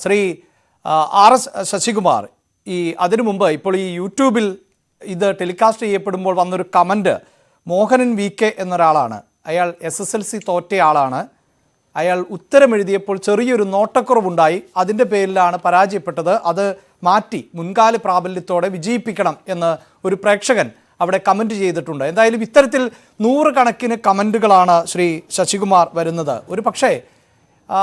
ശ്രീ ആർ.എസ്. ശശികുമാർ അതിനു മുമ്പ് ഇപ്പോൾ ഈ യൂട്യൂബിൽ ഇത് ടെലികാസ്റ്റ് ചെയ്യപ്പെടുമ്പോൾ വന്നൊരു കമൻറ്റ് മോഹനൻ വി.കെ. എന്നൊരാളാണ്. അയാൾ SSLC തോറ്റയാളാണ്. അയാൾ ഉത്തരമെഴുതിയപ്പോൾ ചെറിയൊരു നോട്ടക്കുറവുണ്ടായി, അതിൻ്റെ പേരിലാണ് പരാജയപ്പെട്ടത്, അത് മാറ്റി മുൻകാല പ്രാബല്യത്തോടെ വിജയിപ്പിക്കണം എന്ന് ഒരു പ്രേക്ഷകൻ അവിടെ കമൻറ്റ് ചെയ്തിട്ടുണ്ട്. എന്തായാലും ഇത്തരത്തിൽ നൂറുകണക്കിന് കമൻറ്റുകളാണ് ശ്രീ ശശികുമാർ വരുന്നത്. ഒരു പക്ഷേ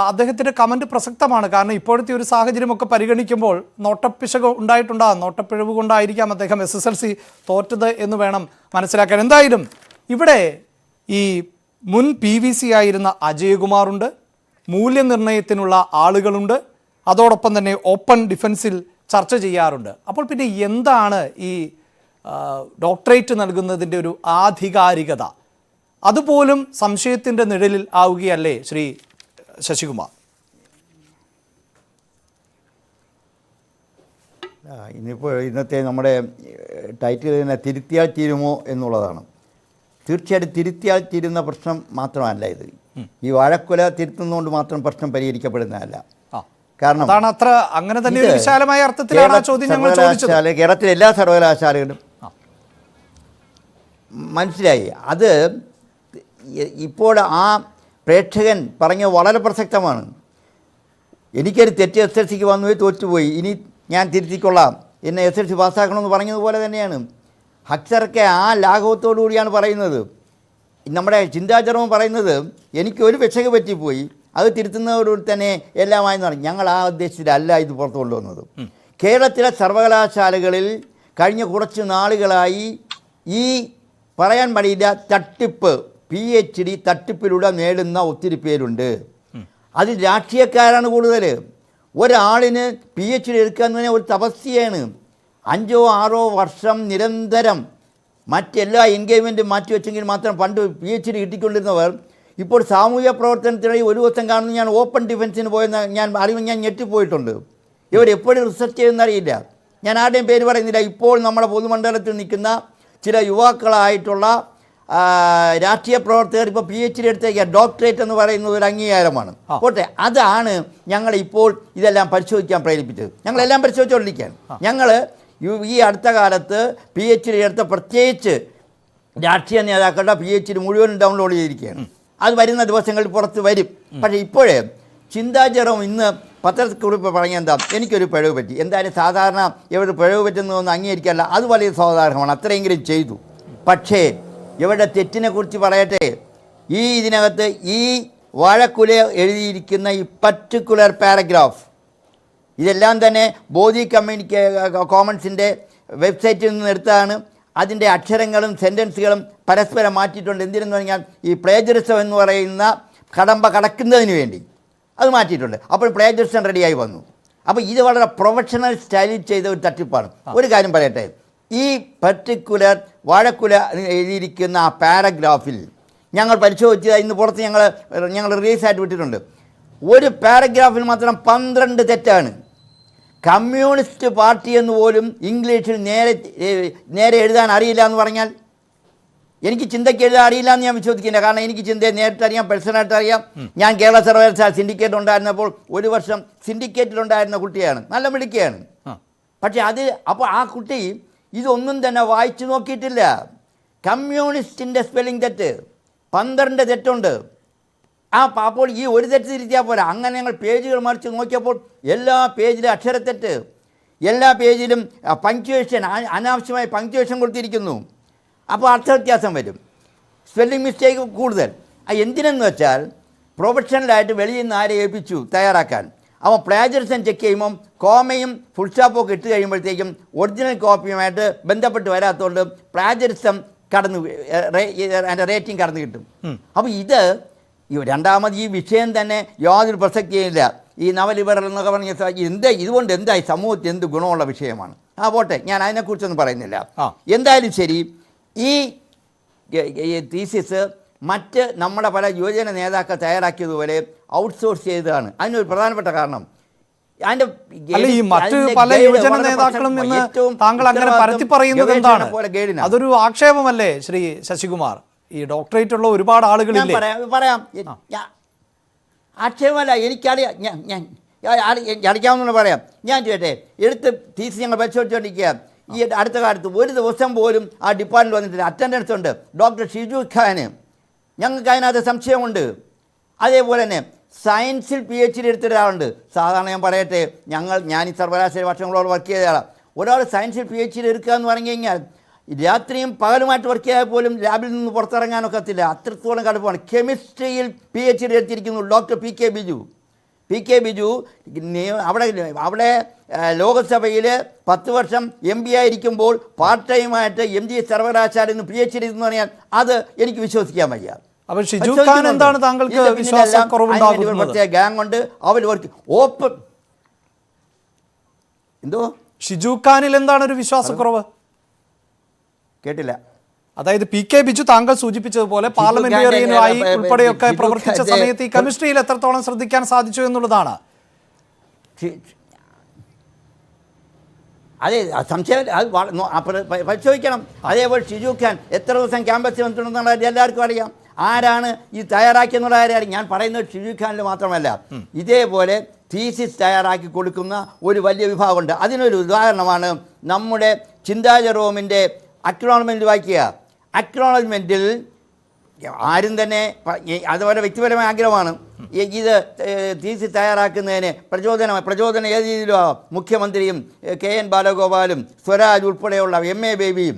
അദ്ദേഹത്തിൻ്റെ കമൻറ്റ് പ്രസക്തമാണ്. കാരണം ഇപ്പോഴത്തെ ഒരു സാഹചര്യമൊക്കെ പരിഗണിക്കുമ്പോൾ നോട്ടപ്പിശക് ഉണ്ടായിട്ടുണ്ടാകും, നോട്ടപ്പിഴവ് കൊണ്ടായിരിക്കാം അദ്ദേഹം SSLC തോറ്റത് എന്ന് വേണം മനസ്സിലാക്കാൻ. എന്തായാലും ഇവിടെ ഈ മുൻ PVC ആയിരുന്ന അജയകുമാറുണ്ട്, മൂല്യനിർണ്ണയത്തിനുള്ള ആളുകളുണ്ട്, അതോടൊപ്പം തന്നെ ഓപ്പൺ ഡിഫൻസിൽ ചർച്ച ചെയ്യാറുണ്ട്. അപ്പോൾ പിന്നെ എന്താണ് ഈ ഡോക്ടറേറ്റ് നൽകുന്നതിൻ്റെ ഒരു ആധികാരികത? അതുപോലും സംശയത്തിൻ്റെ നിഴലിൽ ആവുകയല്ലേ ശ്രീ ശശികുമാർ? ഇന്നത്തെ നമ്മുടെ ടൈറ്റിൽ തന്നെ തിരുത്തിയാൽ തീരുമോ എന്നുള്ളതാണ്. തീർച്ചയായിട്ടും തിരുത്തിയാൽ തീരുന്ന പ്രശ്നം മാത്രമല്ല ഇത്. ഈ വാഴക്കുല തിരുത്തുന്നതുകൊണ്ട് മാത്രം പ്രശ്നം പരിഹരിക്കപ്പെടുന്നതല്ല. കാരണം അത്ര അങ്ങനെ തന്നെ ഒരു വിശാലമായ അർത്ഥത്തിലാണ് ചോദ്യം ഞങ്ങൾ ചോദിച്ചത്. കേരളത്തിലെ എല്ലാ സർവകലാശാലകളും മനസ്സിലായി. അത് ഇപ്പോൾ ആ പ്രേക്ഷകൻ പറഞ്ഞത് വളരെ പ്രസക്തമാണ്. എനിക്കൊരു തെറ്റ് SSLCക്ക് വന്നുപോയി, തോറ്റുപോയി, ഇനി ഞാൻ തിരുത്തിക്കൊള്ളാം, എന്നെ SSLC പാസ്സാക്കണമെന്ന് പറഞ്ഞതുപോലെ തന്നെയാണ് ഹക്സറൊക്കെ ആ ലാഘവത്തോടു കൂടിയാണ് പറയുന്നത്. നമ്മുടെ ചിന്താചർമ്മം പറയുന്നത് എനിക്കൊരു പിശക് പറ്റിപ്പോയി, അത് തിരുത്തുന്നതോടുകൂടി തന്നെ എല്ലാമായെന്ന് പറഞ്ഞു. ഞങ്ങൾ ആ ഉദ്ദേശത്തിലല്ല ഇത് പുറത്തു കൊണ്ടുവന്നത്. കേരളത്തിലെ സർവകലാശാലകളിൽ കഴിഞ്ഞ കുറച്ച് നാളുകളായി ഈ പറയാൻ മടിയില്ല തട്ടിപ്പ്, PhD തട്ടിപ്പിലൂടെ നേടുന്ന ഒത്തിരി പേരുണ്ട്. അതിൽ രാഷ്ട്രീയക്കാരാണ് കൂടുതൽ. ഒരാളിന് PhD എടുക്കുക എന്ന് പറഞ്ഞാൽ ഒരു തപസ്യയാണ്. 5-6 വർഷം നിരന്തരം മറ്റെല്ലാ എൻഗേജ്മെൻറ്റും മാറ്റിവെച്ചെങ്കിൽ മാത്രം പണ്ട് PhD കിട്ടിക്കൊണ്ടിരുന്നവർ ഇപ്പോൾ സാമൂഹ്യ പ്രവർത്തനത്തിനായി ഒരു ദിവസം കാണുന്ന ഞാൻ ഓപ്പൺ ഡിഫൻസിന് പോയെന്ന് ഞാൻ ഞെട്ടിപ്പോയിട്ടുണ്ട്. ഇവരെപ്പോഴും റിസർച്ച് ചെയ്യുന്നറിയില്ല. ഞാൻ ആരുടെയും പേര് പറയുന്നില്ല. ഇപ്പോൾ നമ്മുടെ പൊതുമണ്ഡലത്തിൽ നിൽക്കുന്ന ചില യുവാക്കളായിട്ടുള്ള രാഷ്ട്രീയ പ്രവർത്തകർ ഇപ്പോൾ PhD എടുത്തേക്കുക. ഡോക്ടറേറ്റ് എന്ന് പറയുന്നത് ഒരു അംഗീകാരമാണ്. പോട്ടെ, അതാണ് ഞങ്ങളിപ്പോൾ ഇതെല്ലാം പരിശോധിക്കാൻ പ്രേരിപ്പിച്ചത്. ഞങ്ങളെല്ലാം പരിശോധിച്ചുകൊണ്ടിരിക്കുകയാണ്. ഞങ്ങൾ ഈ അടുത്ത കാലത്ത് PhD എടുത്ത പ്രത്യേകിച്ച് രാഷ്ട്രീയ നേതാക്കളുടെ PhD മുഴുവനും ഡൗൺലോഡ് ചെയ്തിരിക്കുകയാണ്. അത് വരുന്ന ദിവസങ്ങളിൽ പുറത്ത് വരും. പക്ഷേ ഇപ്പോഴേ ചിന്താചരം ഇന്ന് പത്രക്കുറിപ്പ് പറഞ്ഞ എന്താ, എനിക്കൊരു പിഴവ് പറ്റി, എന്തായാലും സാധാരണ എവിടെ പിഴവ് പറ്റുന്നതൊന്നും അംഗീകരിക്കാറില്ല, അത് വലിയ സ്വാധാരണമാണ്, അത്രയെങ്കിലും ചെയ്തു. പക്ഷേ ഇവരുടെ തെറ്റിനെക്കുറിച്ച് പറയട്ടെ. ഇതിനകത്ത് ഈ വാഴക്കുല എഴുതിയിരിക്കുന്ന ഈ പർട്ടിക്കുലർ പാരഗ്രാഫ് ഇതെല്ലാം തന്നെ ബോധി കോമൺസിൻ്റെ വെബ്സൈറ്റിൽ നിന്ന് എടുത്തതാണ്. അതിൻ്റെ അക്ഷരങ്ങളും സെൻറ്റൻസുകളും പരസ്പരം മാറ്റിയിട്ടുണ്ട്. എന്തിനെന്ന് പറഞ്ഞാൽ ഈ പ്ലേജറിസം എന്ന് പറയുന്ന കടമ്പ കടക്കുന്നതിന് വേണ്ടി അത് മാറ്റിയിട്ടുണ്ട്. അപ്പോൾ പ്ലേജറിസം റെഡിയായി വന്നു. അപ്പോൾ ഇത് വളരെ പ്രൊഫഷണൽ സ്റ്റൈലിൽ ചെയ്ത ഒരു തട്ടിപ്പാണ്. ഒരു കാര്യം പറയട്ടെ, ഈ പർട്ടിക്കുലർ വാഴക്കുല എഴുതിയിരിക്കുന്ന ആ പാരഗ്രാഫിൽ ഞങ്ങൾ പരിശോധിച്ചത് ഇന്ന് പുറത്ത് ഞങ്ങൾ റിലീസായിട്ട് വിട്ടിട്ടുണ്ട്. ഒരു പാരഗ്രാഫിൽ മാത്രം 12 തെറ്റാണ്. കമ്മ്യൂണിസ്റ്റ് പാർട്ടി എന്ന് പോലും ഇംഗ്ലീഷിൽ നേരെ എഴുതാൻ അറിയില്ല എന്ന് പറഞ്ഞാൽ എനിക്ക് ചിന്തയ്ക്ക് എഴുതാൻ അറിയില്ല എന്ന് ഞാൻ വിശ്വസിക്കില്ല. കാരണം എനിക്ക് ചിന്തയെ നേരിട്ട് അറിയാം, പേഴ്സണായിട്ട് അറിയാം. ഞാൻ കേരള സർവകലാശാല സിൻഡിക്കേറ്റ് ഉണ്ടായിരുന്നപ്പോൾ ഒരു വർഷം സിൻഡിക്കേറ്റിലുണ്ടായിരുന്ന കുട്ടിയാണ്, നല്ല മിടുക്കിയാണ്. പക്ഷേ അപ്പോൾ ആ കുട്ടി ഇതൊന്നും തന്നെ വായിച്ചു നോക്കിയിട്ടില്ല. കമ്മ്യൂണിസ്റ്റിൻ്റെ സ്പെല്ലിംഗ് തെറ്റ് 12 തെറ്റുണ്ട്. അപ്പോൾ ഈ ഒരു തെറ്റ് തിരിച്ചാൽ പോരാ. അങ്ങനെ ഞങ്ങൾ പേജുകൾ മറിച്ച് നോക്കിയപ്പോൾ എല്ലാ പേജിലും അക്ഷരത്തെറ്റ്, എല്ലാ പേജിലും പങ്ക്ച്വേഷൻ, അനാവശ്യമായ പങ്ക്ച്വേഷൻ കൊടുത്തിരിക്കുന്നു. അപ്പോൾ അർത്ഥവ്യത്യാസം വരും, സ്പെല്ലിംഗ് മിസ്റ്റേക്ക് കൂടുതൽ. എന്തിനെന്ന് വെച്ചാൽ പ്രൊഫഷണലായിട്ട് വെളിയിൽ നിന്ന് ആരെ ഏൽപ്പിച്ചു തയ്യാറാക്കാൻ. അവൻ പ്ലാജറിസം ചെക്ക് ചെയ്യുമ്പം കോമയും ഫുൾ സ്റ്റോപ്പൊക്കെ ഇട്ട് കഴിയുമ്പോഴത്തേക്കും ഒറിജിനൽ കോപ്പിയുമായിട്ട് ബന്ധപ്പെട്ട് വരാത്തതുകൊണ്ട് പ്ലാജറിസം അതിൻ്റെ റേറ്റിംഗ് കടന്നു കിട്ടും. അപ്പോൾ രണ്ടാമത് ഈ വിഷയം തന്നെ യാതൊരു പ്രസക്തിയില്ല. ഈ നവലിബറൽ എന്നൊക്കെ പറഞ്ഞ ഇതുകൊണ്ട് എന്തായി സമൂഹത്തിൽ എന്ത് ഗുണമുള്ള വിഷയമാണ്. പോട്ടെ, ഞാൻ അതിനെക്കുറിച്ചൊന്നും പറയുന്നില്ല. എന്തായാലും ശരി, ഈ തീസിസ് മറ്റ് നമ്മുടെ പല യുവജന നേതാക്കൾ തയ്യാറാക്കിയതുപോലെ ഔട്ട്സോഴ്സ് ചെയ്തതാണ്. അതിനൊരു പ്രധാനപ്പെട്ട കാരണം അതൊരു ആക്ഷേപമല്ലേ ശ്രീ ശശികുമാർ? ഈ ഡോക്ടറേറ്റ് ഉള്ള ഒരുപാട് ആളുകളില്ലേ? പറയാം, ആക്ഷേപമല്ല, എനിക്കറിയാം. അടിക്കാമെന്ന് പറയാം. ഞാൻ ചോദിട്ടെ, എടുത്ത് തീസ് ഞങ്ങൾ പരിശോധിച്ചുകൊണ്ടിരിക്കുക. ഈ അടുത്ത കാലത്ത് ഒരു ദിവസം പോലും ആ ഡിപ്പാർട്ട്മെൻറ്റ് വന്നിട്ടില്ല. അറ്റൻഡൻസ് ഉണ്ട്. ഡോക്ടർ ഷിജു ഖാന്, ഞങ്ങൾക്ക് അതിനകത്ത് സംശയമുണ്ട്. അതേപോലെ തന്നെ സയൻസിൽ PhD എടുത്ത ഒരാളുണ്ട്. സാധാരണ ഞാൻ പറയട്ടെ, ഞാൻ ഈ സർവകലാശാല വർഷങ്ങളോട് വർക്ക് ചെയ്തയാളാണ്. ഒരാൾ സയൻസിൽ PhD എടുക്കുക എന്ന് പറഞ്ഞു കഴിഞ്ഞാൽ രാത്രിയും പകലുമായിട്ട് വർക്ക് ചെയ്താൽ പോലും ലാബിൽ നിന്ന് പുറത്തിറങ്ങാനൊക്കത്തില്ല. അത്രത്തോളം കടുപ്പമാണ്. കെമിസ്ട്രിയിൽ PhD എടുത്തിരിക്കുന്നു ഡോക്ടർ പി കെ ബിജു. അവിടെ ലോകസഭയിൽ 10 വർഷം MB ആയിരിക്കുമ്പോൾ പാർട്ട് ടൈമായിട്ട് MG സർവകലാശാലയിൽ നിന്ന് PhD എന്ന് പറഞ്ഞാൽ അത് എനിക്ക് വിശ്വസിക്കാൻ വയ്യ. അപ്പോൾ ഷിജു ഖാൻ എന്താണ് താങ്കൾക്ക് വിശ്വാസക്കുറവുണ്ടാകുന്നത്? പ്രത്യേക ഗാങ് കൊണ്ട് അവർ വർക്ക് ഓപ്പൺ. എന്തോ ഷിജു ഖാനിൽ എന്താണ് ഒരു വിശ്വാസക്കുറവ്? കേട്ടില്ല. അതായത് പി കെ ബിജു താങ്കൾ സൂചിപ്പിച്ചതുപോലെ പാർലമെന്റേറിയനുമായി ഉൾപ്പെടെയൊക്കെ പ്രവർത്തിച്ച സമയത്ത് ഈ കെമിസ്ട്രിയിൽ എത്രത്തോളം ശ്രദ്ധിക്കാൻ സാധിച്ചു എന്നുള്ളതാണ്. അതെ, സംശയം പരിശോധിക്കണം. അതേപോലെ ഷിജു ഖാൻ എത്ര ദിവസം ക്യാമ്പസിൽ വന്നിട്ടുണ്ടെന്നുള്ളത് എല്ലാവർക്കും അറിയാം. ആരാണ് ഇത് തയ്യാറാക്കിയെന്നുള്ള കാര്യം ഞാൻ പറയുന്നത് ഷിജു ഖാനിൽ മാത്രമല്ല, ഇതേപോലെ തീസിസ് തയ്യാറാക്കി കൊടുക്കുന്ന ഒരു വലിയ വിഭാഗമുണ്ട്. അതിനൊരു ഉദാഹരണമാണ് നമ്മുടെ ചിന്താ ജെറോമിൻ്റെ അക്നോളജ്മെൻറ്റ് വായിക്കുക. അക്നോളജ്മെൻറ്റിൽ ആരും തന്നെ അതുപോലെ വ്യക്തിപരമായ ആഗ്രഹമാണ് ഇത് തീസിസ് തയ്യാറാക്കുന്നതിന് പ്രചോദനം ഏത് രീതിയിലും ആവാം. മുഖ്യമന്ത്രിയും KN ബാലഗോപാലും സ്വരാജ് ഉൾപ്പെടെയുള്ള MA ബേബിയും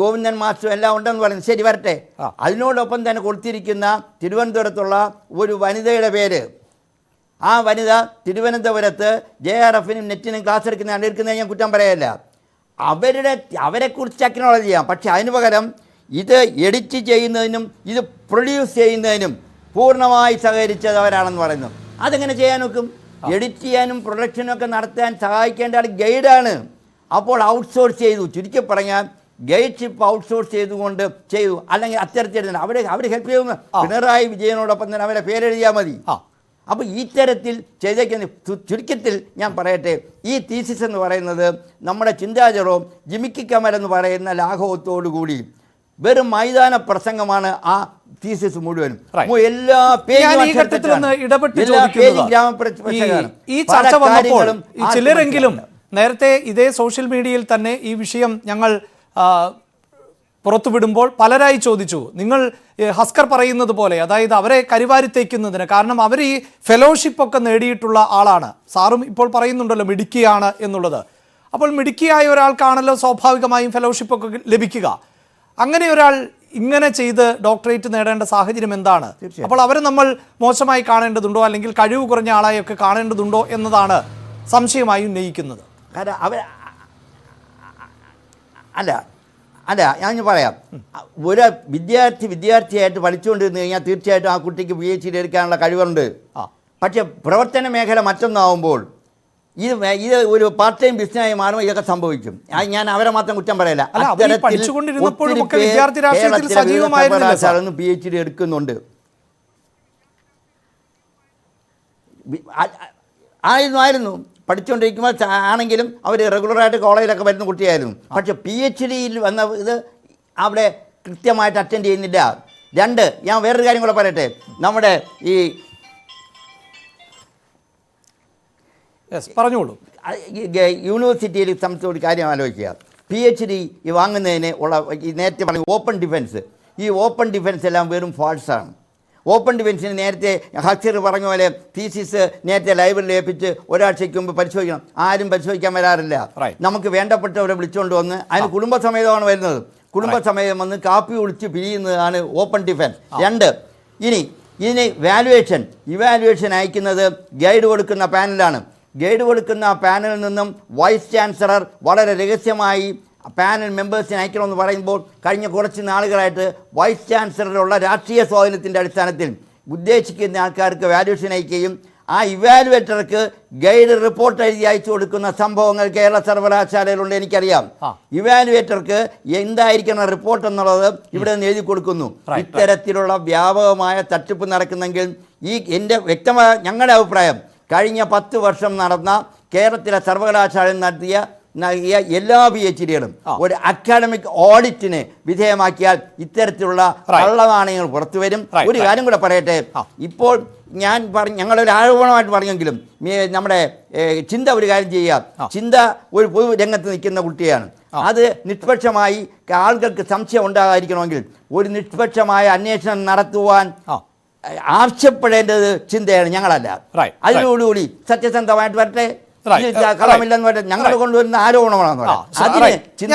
ഗോവിന്ദൻ മാസ്റ്ററും എല്ലാം ഉണ്ടെന്ന് പറയുന്നത് ശരി, വരട്ടെ. അതിനോടൊപ്പം തന്നെ കൊടുത്തിരിക്കുന്ന തിരുവനന്തപുരത്തുള്ള ഒരു വനിതയുടെ പേര്, ആ വനിത തിരുവനന്തപുരത്ത് JRFനും നെറ്റിനും ക്ലാസ് എടുക്കുന്നതിന് ഞാൻ കുറ്റം പറയല്ല. അവരെക്കുറിച്ച് അക്നോളജ് ചെയ്യാം. പക്ഷെ അതിന് പകരം ഇത് എഡിറ്റ് ചെയ്യുന്നതിനും ഇത് പ്രൊഡ്യൂസ് ചെയ്യുന്നതിനും പൂർണ്ണമായി സഹകരിച്ചത് അവരാണെന്ന് പറയുന്നു. അതെങ്ങനെ ചെയ്യാൻ നോക്കും? എഡിറ്റ് ചെയ്യാനും പ്രൊഡക്ഷനും ഒക്കെ നടത്താൻ സഹായിക്കേണ്ട ആൾ ഗൈഡാണ്. അപ്പോൾ ഔട്ട്സോഴ്സ് ചെയ്തു. ചുരുക്കി പറഞ്ഞാൽ ഗൈഡ്ഷിപ്പ് ഔട്ട്സോഴ്സ് ചെയ്തുകൊണ്ട് ചെയ്തു. അല്ലെങ്കിൽ അത്തരത്തിൽ അവർ ഹെൽപ്പ് ചെയ്യുന്ന പിണറായി വിജയനോടൊപ്പം തന്നെ അവരെ പേരെഴുതിയാൽ മതി. അപ്പോൾ ഈ തരത്തിൽ ചെയ്തേക്കുന്ന ചുരുക്കത്തിൽ ഞാൻ പറയട്ടെ, ഈ തീസിസ് എന്ന് പറയുന്നത് നമ്മുടെ ചിന്താ ജെറോം ജിമിക്കി കമൽ എന്ന് പറയുന്ന ലാഘവത്തോടുകൂടി വെറും മൈതാന പ്രസംഗമാണ് ആ തീസിസ് മുഴുവനും. എല്ലാ ഈ ചർച്ച വന്നപ്പോൾ ചിലരെങ്കിലും നേരത്തെ ഇതേ സോഷ്യൽ മീഡിയയിൽ തന്നെ ഈ വിഷയം ഞങ്ങൾ പുറത്തുവിടുമ്പോൾ പലരായി ചോദിച്ചു, നിങ്ങൾ ഹസ്കർ പറയുന്നത് പോലെ, അതായത് അവരെ കരിവാരിത്തേക്കുന്നതിന്, കാരണം അവർ ഈ ഫെലോഷിപ്പ് ഒക്കെ നേടിയിട്ടുള്ള ആളാണ്. സാറും ഇപ്പോൾ പറയുന്നുണ്ടല്ലോ മിടുക്കിയാണ് എന്നുള്ളത്. അപ്പോൾ മിടുക്കിയായ ഒരാൾക്കാണല്ലോ സ്വാഭാവികമായും ഫെലോഷിപ്പ് ഒക്കെ ലഭിക്കുക. അങ്ങനെ ഒരാൾ ഇങ്ങനെ ചെയ്ത് ഡോക്ടറേറ്റ് നേടേണ്ട സാഹചര്യം എന്താണ്? അപ്പോൾ അവരെ നമ്മൾ മോശമായി കാണേണ്ടതുണ്ടോ, അല്ലെങ്കിൽ കഴിവ് കുറഞ്ഞ ആളായൊക്കെ കാണേണ്ടതുണ്ടോ എന്നതാണ് സംശയമായി ഉന്നയിക്കുന്നത്. അല്ല ഞാൻ പറയാം, ഒരു വിദ്യാർത്ഥിയായിട്ട് പഠിച്ചുകൊണ്ടിരുന്നു കഴിഞ്ഞാൽ തീർച്ചയായിട്ടും ആ കുട്ടിക്ക് PhD എടുക്കാനുള്ള കഴിവുണ്ട്. പക്ഷേ പ്രവർത്തന മേഖല മറ്റൊന്നാവുമ്പോൾ ഇത് ഒരു പാർട്ട് ടൈം ബിസിനസ്സായി മാറുമ്പോൾ ഇതൊക്കെ സംഭവിക്കും. ഞാൻ അവരെ മാത്രം കുറ്റം പറയല്ല. PhD എടുക്കുന്നുണ്ട്. ആയിരുന്നു പഠിച്ചുകൊണ്ടിരിക്കുമ്പോൾ ആണെങ്കിലും അവർ റെഗുലറായിട്ട് കോളേജിലൊക്കെ വരുന്ന കുട്ടിയായിരുന്നു. പക്ഷെ PhDയിൽ വന്ന ഇത് അവിടെ കൃത്യമായിട്ട് അറ്റൻഡ് ചെയ്യുന്നില്ല. 2, ഞാൻ വേറൊരു കാര്യം കൂടെ പറയട്ടെ. നമ്മുടെ ഈ പറഞ്ഞോളൂ, യൂണിവേഴ്സിറ്റിയിൽ സംബന്ധിച്ച ഒരു കാര്യം ആലോചിക്കുക. PhD വാങ്ങുന്നതിന് ഉള്ള നേരത്തെ പറഞ്ഞ ഓപ്പൺ ഡിഫൻസ്, ഈ ഓപ്പൺ ഡിഫൻസ് എല്ലാം വെറും ഫാൾസാണ്. ഓപ്പൺ ഡിഫൻസിന് നേരത്തെ ഹസ്കർ പറഞ്ഞ പോലെ തീസിസ് നേരത്തെ ലൈബ്രറിയിൽ ഏൽപ്പിച്ച് ഒരാഴ്ചയ്ക്ക് മുമ്പ് പരിശോധിക്കണം. ആരും പരിശോധിക്കാൻ വരാറില്ല. നമുക്ക് വേണ്ടപ്പെട്ടവരെ വിളിച്ചുകൊണ്ട് വന്ന് അതിന് കുടുംബസമേതമാണ് വരുന്നത്. കുടുംബസമേതം വന്ന് കാപ്പി ഒളിച്ച് പിരിയുന്നതാണ് ഓപ്പൺ ഡിഫൻസ്. 2, ഇതിന് ഇവാലുവേഷൻ അയക്കുന്നത് ഗൈഡ് കൊടുക്കുന്ന പാനലാണ്. ഗൈഡ് കൊടുക്കുന്ന പാനലിൽ നിന്നും വൈസ് ചാൻസലർ വളരെ രഹസ്യമായി പാനൽ മെമ്പേഴ്സിനെ അയക്കണമെന്ന് പറയുമ്പോൾ കഴിഞ്ഞ കുറച്ച് നാളുകളായിട്ട് വൈസ് ചാൻസലറുള്ള രാഷ്ട്രീയ സ്വാധീനത്തിൻ്റെ അടിസ്ഥാനത്തിൽ ഉദ്ദേശിക്കുന്ന ആൾക്കാർക്ക് വാല്യുവേഷൻ അയക്കുകയും ആ ഇവാലുവേറ്റർക്ക് ഗൈഡ് റിപ്പോർട്ട് എഴുതി അയച്ചു കൊടുക്കുന്ന സംഭവങ്ങൾ കേരള സർവകലാശാലയിലുണ്ട്. എനിക്കറിയാം. ഇവാലുവേറ്റർക്ക് എന്തായിരിക്കണം റിപ്പോർട്ട് എന്നുള്ളത് ഇവിടെ നിന്ന് എഴുതി കൊടുക്കുന്നു. ഇത്തരത്തിലുള്ള വ്യാപകമായ തട്ടിപ്പ് നടക്കുന്നെങ്കിൽ എൻ്റെ വ്യക്തമായ ഞങ്ങളുടെ അഭിപ്രായം, കഴിഞ്ഞ 10 വർഷം നടന്ന കേരളത്തിലെ സർവകലാശാലയിൽ നൽകിയ എല്ലാ PhDകളും ഒരു അക്കാഡമിക് ഓഡിറ്റിന് വിധേയമാക്കിയാൽ ഇത്തരത്തിലുള്ള കള്ളനാണയങ്ങൾ പുറത്തു വരും. ഒരു കാര്യം കൂടെ പറയട്ടെ, ഇപ്പോൾ ഞങ്ങളൊരു ആരോപണമായിട്ട് പറഞ്ഞെങ്കിലും നമ്മുടെ ചിന്ത ഒരു കാര്യം ചെയ്യുക. ചിന്ത ഒരു പൊതു രംഗത്ത് നിൽക്കുന്ന കുട്ടിയാണ്. അത് നിഷ്പക്ഷമായി ആളുകൾക്ക് സംശയം ഉണ്ടാകാതിരിക്കണമെങ്കിൽ ഒരു നിഷ്പക്ഷമായ അന്വേഷണം നടത്തുവാൻ ആവശ്യപ്പെടേണ്ടത് ചിന്തയാണ്, ഞങ്ങളല്ല. അതിനോടുകൂടി സത്യസന്ധമായിട്ട് വരട്ടെ, കളമില്ലെന്ന് പറയട്ടെ. ഞങ്ങൾ കൊണ്ടുവരുന്ന ആരോപണമാണെന്ന് പറയാം. അതിന് ചിന്ത